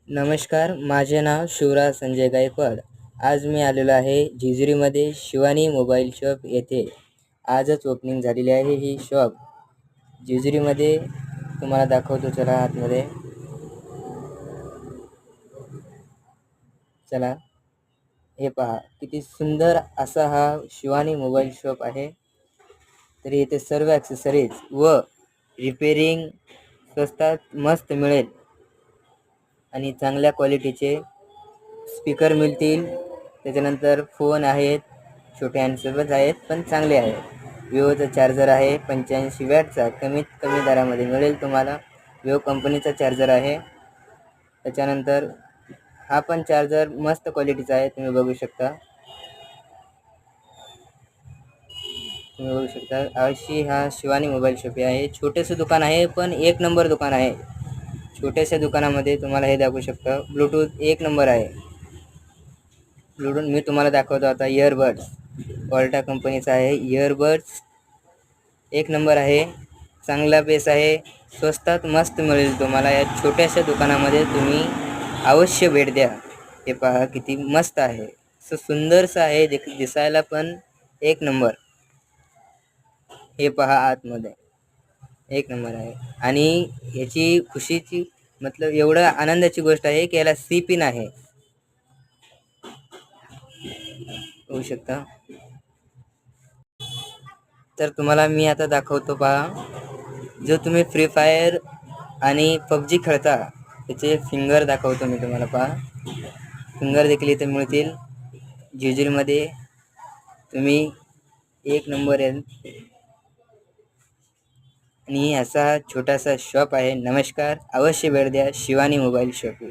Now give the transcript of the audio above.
नमस्कार, माझे नाव शिवराज संजय गायकवाड. आज मी आलेलो आहे जेजुरीमध्ये शिवानी मोबाईल शॉप येथे. आजच ओपनिंग झालेली आहे ही शॉप जेजुरीमध्ये. तुम्हाला दाखवतो, चला आतमध्ये. चला, हे पहा किती सुंदर असा हा शिवानी मोबाईल शॉप आहे. तरी येथे सर्व ॲक्सेसरीज व रिपेरिंग स्वस्तात मस्त मिळेल आणि चांगल्या क्वालिटीचे स्पीकर मिळतील. त्याच्यानंतर फोन आहेत, छोटे हँडसेटच आहेत पण चांगले आहेत. विवोचा चार्जर आहे 85 वॅटचा, कमीत कमी दरामध्ये मिळेल तुम्हाला. विवो कंपनीचा चार्जर आहे. त्याच्यानंतर हा पण चार्जर मस्त क्वालिटीचा आहे, तुम्ही बघू शकता. अशी हा शिवानी मोबाईल शॉप आहे. छोटेसे दुकान आहे पण एक नंबर दुकान आहे. छोट्याशा दुकानामध्ये तुम्हाला हे दाखवू शकता. ब्लूटूथ एक नंबर आहे. ब्लूटूथ मी तुम्हाला दाखवतो आता. इयरबड्स ऑल्टा कंपनीचा आहे. इयरबड्स एक नंबर आहे. चांगला बेस आहे. स्वस्तात मस्त मिळेल तुम्हाला. या छोट्याशा दुकानामध्ये तुम्ही अवश्य भेट द्या. हे पहा किती मस्त आहे, असं सुंदरसं आहे, दिसायला पण एक नंबर. हे पहा आतमध्ये एक नंबर आहे. आणि याची खुशीची मतलब एवढं आनंदाची गोष्ट आहे की याला सी पिन आहे, होऊ शकता. तर तुम्हाला मी आता दाखवतो पहा. जो तुम्ही फ्री फायर आणि पबजी खेळता त्याचे फिंगर दाखवतो मी तुम्हाला. पहा, फिंगर देखील इथे मिळतील जेजुरीमध्ये. तुम्ही एक नंबर आहे. आणि असा छोटासा शॉप आहे. नमस्कार, अवश्य भेट द्या शिवानी मोबाईल शॉप.